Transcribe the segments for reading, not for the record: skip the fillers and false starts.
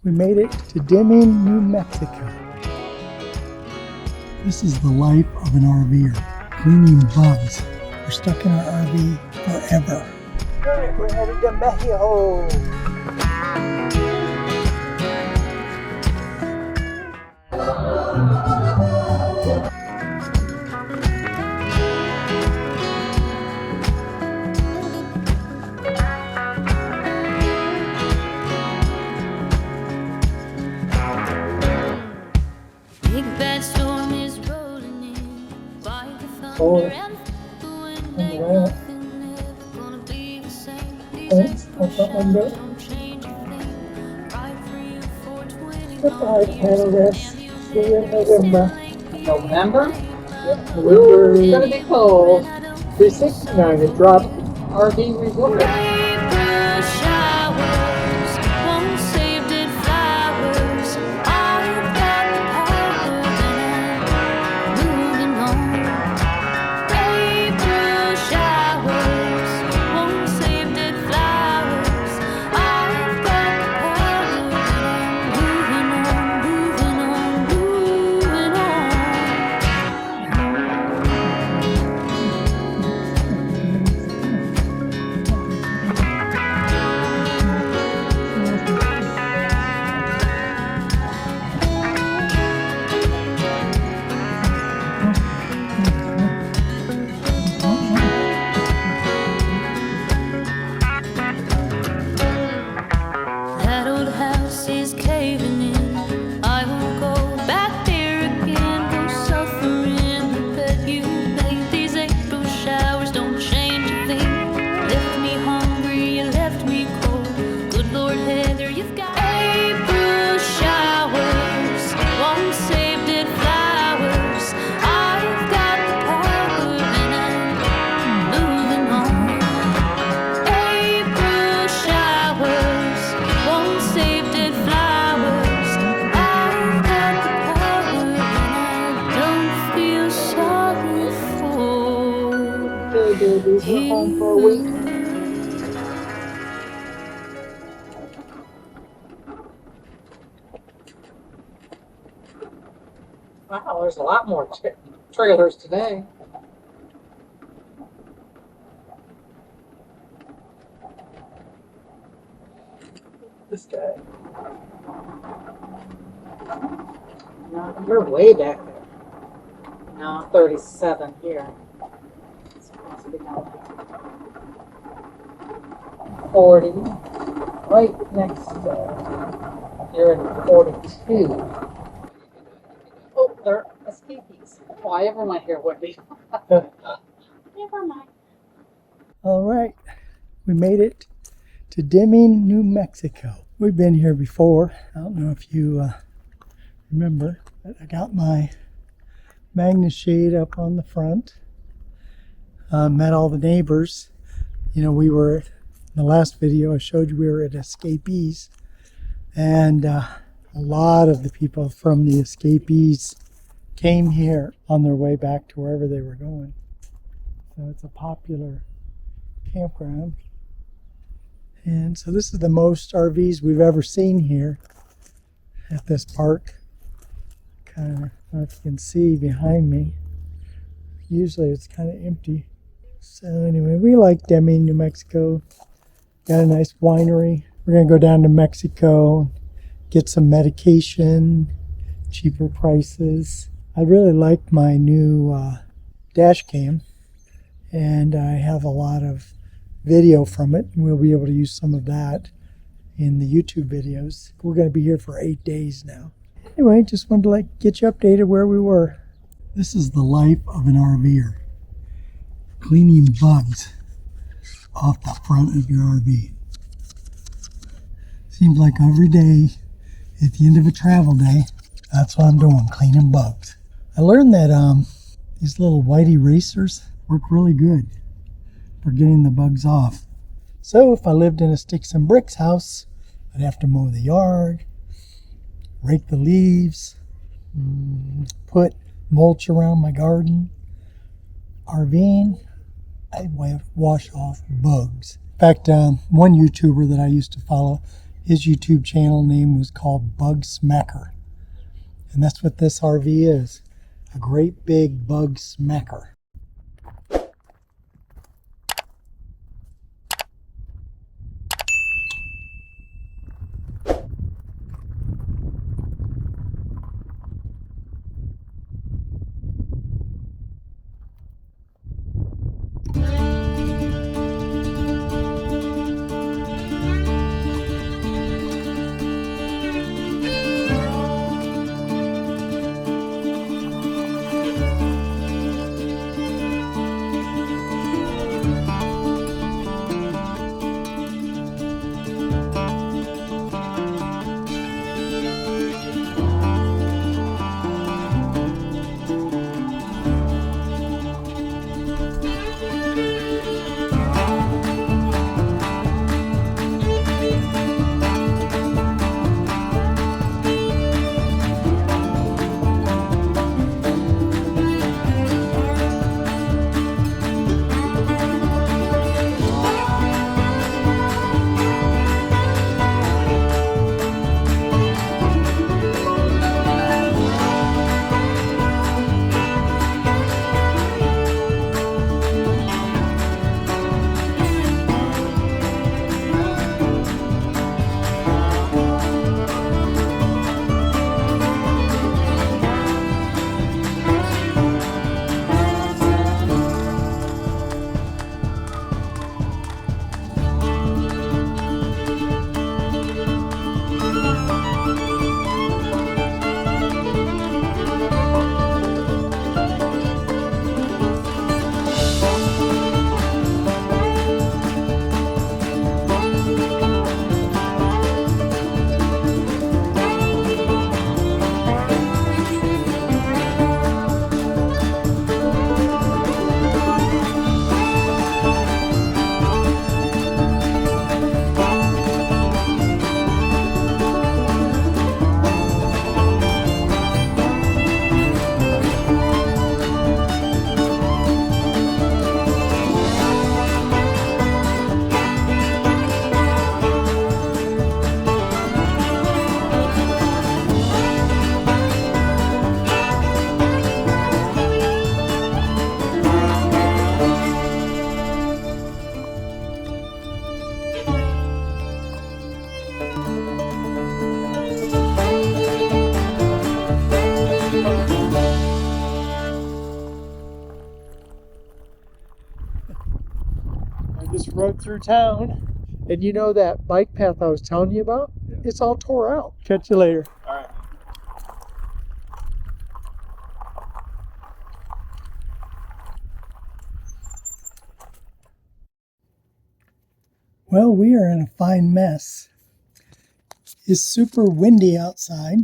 We made it to Deming, New Mexico. This is the life of an RVer, cleaning bugs. We're stuck in our RV forever. Alright, we're headed to Mexico. Forward and around. Thanks, off that window. Goodbye, Canada. See you in November. November? Yep, Ooh, it's gonna be cold. 369, it dropped. RV resort. Babies, we're home for a week. Wow, there's a lot more trailers today. This guy. No, you're way back there. No, 37 here. 40, right next you're in 42. Oh, they're escapees. Why ever my hair would be. Never mind. All right, we made it to Deming, New Mexico. We've been here before. I don't know if you remember, but I got my Magnus shade up on the front. Met all the neighbors. You know, we were, in the last video I showed you, we were at Escapees, and a lot of the people from the Escapees came here on their way back to wherever they were going. So it's a popular campground. And so this is the most RVs we've ever seen here at this park. Kind of, I don't know if you can see behind me. Usually it's kind of empty. So anyway, we like Deming, New Mexico. Got a nice winery. We're going to go down to Mexico, get some medication, cheaper prices. I really like my new dash cam, and I have a lot of video from it. We'll be able to use some of that in the YouTube videos. We're going to be here for 8 days now. Anyway, just wanted to get you updated where we were. This is the life of an RVer, cleaning bugs off the front of your RV. Seems like every day at the end of a travel day, that's what I'm doing, cleaning bugs. I learned that these little white erasers work really good for getting the bugs off. So if I lived in a sticks and bricks house, I'd have to mow the yard, rake the leaves, put mulch around my garden. RVing, I wash off bugs. In fact, one YouTuber that I used to follow, His YouTube channel name was called Bug Smacker. And that's what this RV is. A great big bug smacker. Just rode through town, and you know that bike path I was telling you about? Yeah. It's all tore out. Catch you later. All right. Well, we are in a fine mess. It's super windy outside,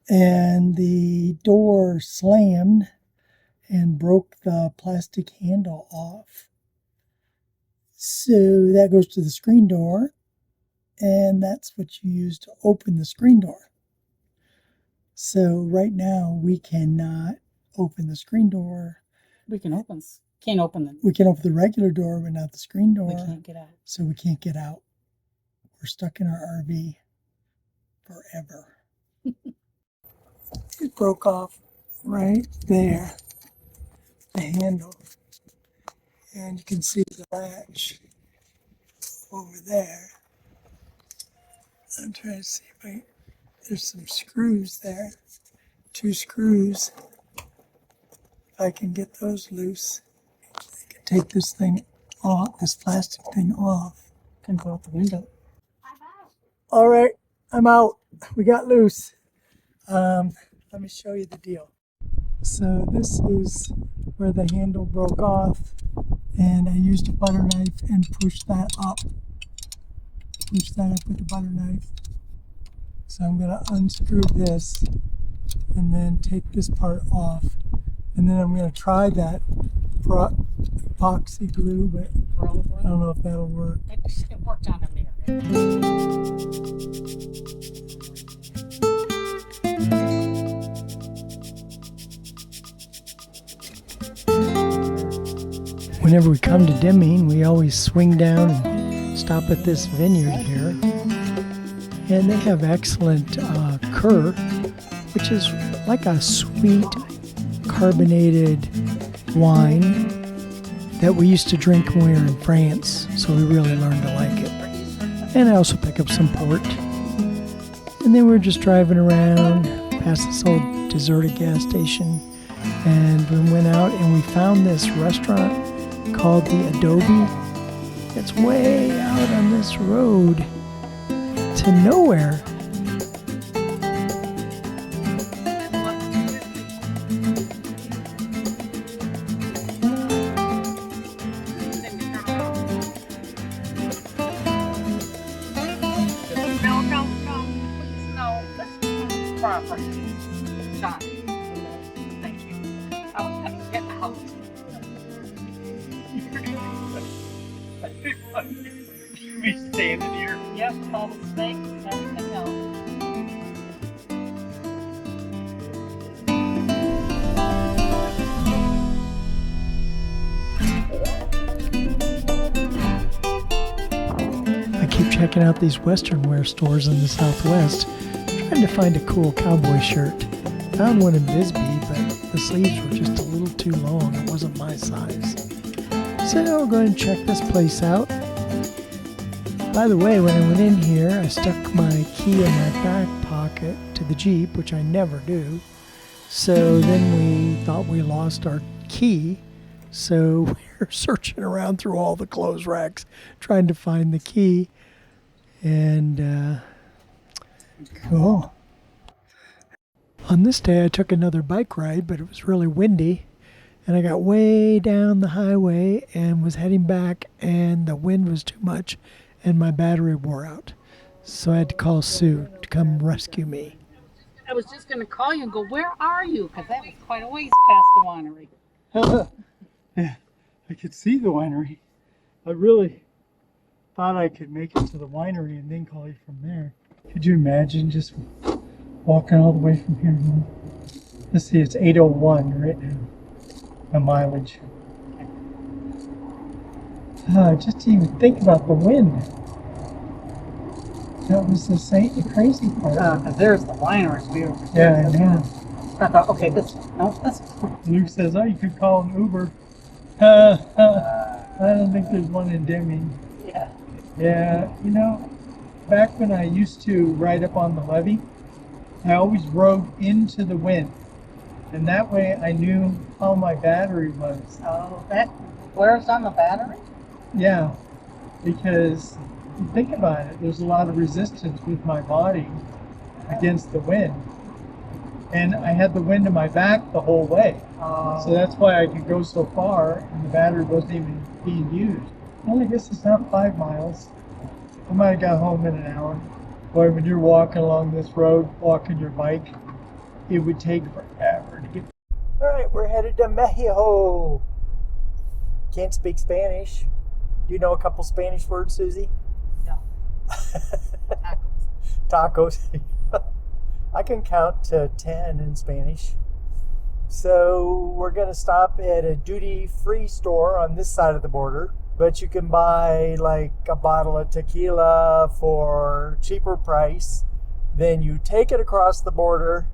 and the door slammed and broke the plastic handle off. So that goes to the screen door, and that's what you use to open the screen door. So right now we cannot open the screen door. Can't open the. We can open the regular door, but not the screen door. We can't get out. So we can't get out. We're stuck in our RV forever. It broke off right there, the handle. And you can see the latch over there. I'm trying to see if there's some screws there. 2 screws. If I can get those loose, I can take this thing off, this plastic thing off. Can go out the window. All right, I'm out. We got loose. Let me show you the deal. So this is where the handle broke off, and I used a butter knife and pushed that up. Push that up with the butter knife. So I'm going to unscrew this and then take this part off. And then I'm going to try that epoxy glue, but I don't know if that'll work. It worked on a mirror. Whenever we come to Deming, we always swing down and stop at this vineyard here. And they have excellent cur, which is like a sweet carbonated wine that we used to drink when we were in France, so we really learned to like it. And I also pick up some port. And then we were just driving around past this old deserted gas station, and we went out and we found this restaurant called the Adobe. It's way out on this road to nowhere. John, thank you. I was going to get out. We standing here. Yep, all the snakes and everything else. I keep checking out these Western wear stores in the Southwest, trying to find a cool cowboy shirt. Found one in Bisbee, but the sleeves were just a little too long. It wasn't my size. So we're going to check this place out. By the way, when I went in here, I stuck my key in my back pocket to the Jeep, which I never do. So then we thought we lost our key. So we were searching around through all the clothes racks, trying to find the key. And cool. On this day, I took another bike ride, but it was really windy. And I got way down the highway and was heading back, and the wind was too much, and my battery wore out. So I had to call Sue to come rescue me. I was just going to call you and go, where are you? Because that was quite a ways past the winery. Yeah, I could see the winery. I really thought I could make it to the winery and then call you from there. Could you imagine just walking all the way from here home? Let's see, it's 8:01 right now. The mileage. Just to even think about the wind. That was the crazy part. Because there's the winery view. Yeah, I know. I thought, okay, this one. No, this one. Luke says, oh, you could call an Uber. I don't think there's one in Deming. Yeah. Yeah, you know, back when I used to ride up on the levee, I always rode into the wind. And that way I knew how my battery was. Oh, that wears on the battery? Yeah, because you think about it, there's a lot of resistance with my body against the wind. And I had the wind in my back the whole way. So that's why I could go so far and the battery wasn't even being used. Well, I guess it's not 5 miles. I might have got home in an hour. Boy, when you're walking along this road, walking your bike, it would take forever to get. All right, we're headed to Mexico. Can't speak Spanish. Do you know a couple Spanish words, Susie? No. Tacos. I can count to 10 in Spanish. So we're going to stop at a duty-free store on this side of the border. But you can buy like a bottle of tequila for cheaper price. Then you take it across the border,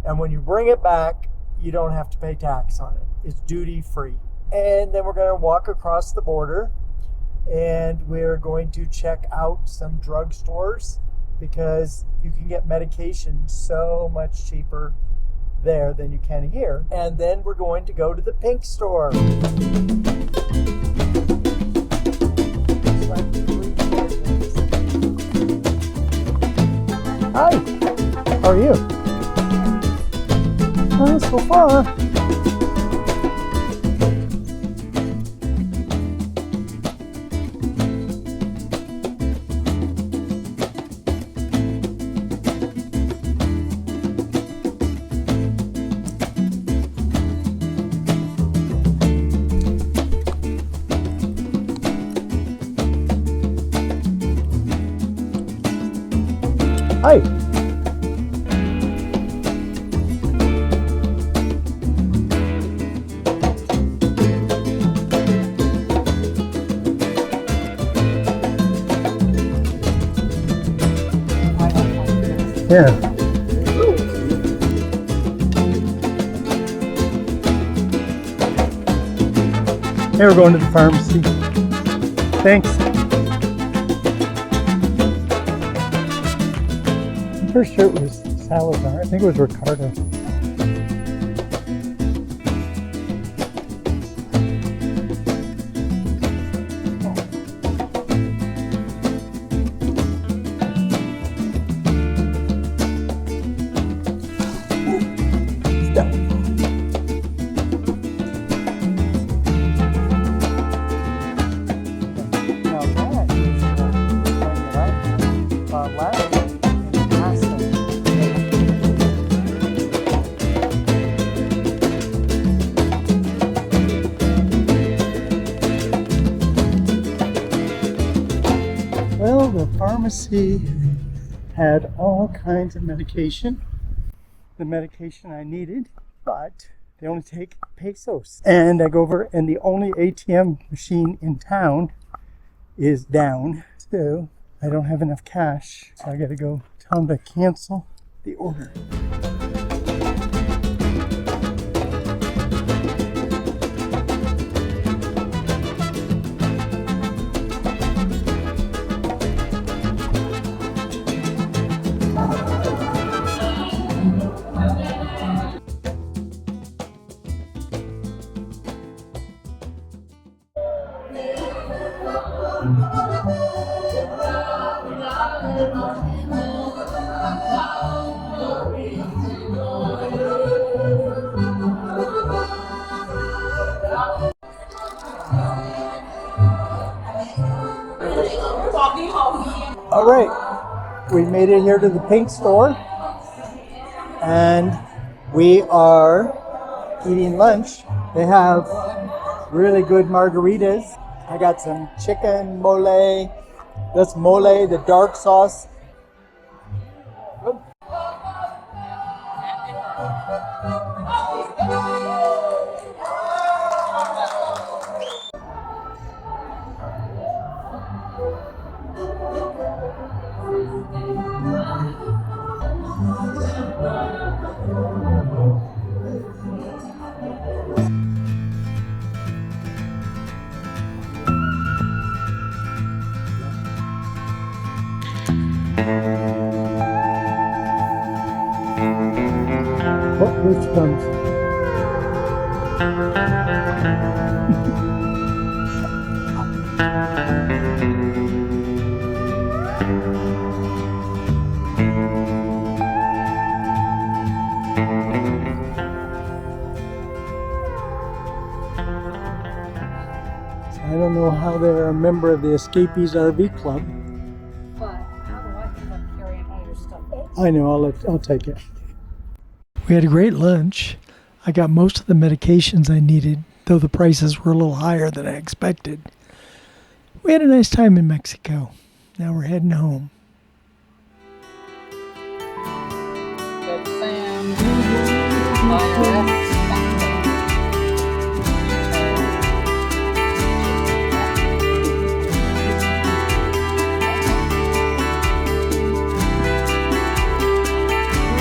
and when you bring it back, you don't have to pay tax on it. It's duty-free. And then we're going to walk across the border, and we're going to check out some drugstores because you can get medication so much cheaper there than you can here. And then we're going to go to the pink store. Hi, how are you? Oh, so far. Hi. Yeah. Hey, we're going to the pharmacy. Thanks. I'm pretty sure it was Salazar. I think it was Ricardo. Well, the pharmacy had all kinds of medication, the medication I needed, but they only take pesos. And I go over, and the only ATM machine in town is down. So I don't have enough cash, so I gotta go tell them to cancel the order. All right, we made it here to the pink store, and we are eating lunch. They have really good margaritas. I got some chicken mole. That's mole, the dark sauce. Good. Oh, here she comes. I don't know how they're a member of the Escapees RV Club. But how do I end up carrying all your stuff? I know, I'll take it. We had a great lunch. I got most of the medications I needed, though the prices were a little higher than I expected. We had a nice time in Mexico. Now we're heading home. Good Sam. IRS.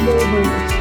Over.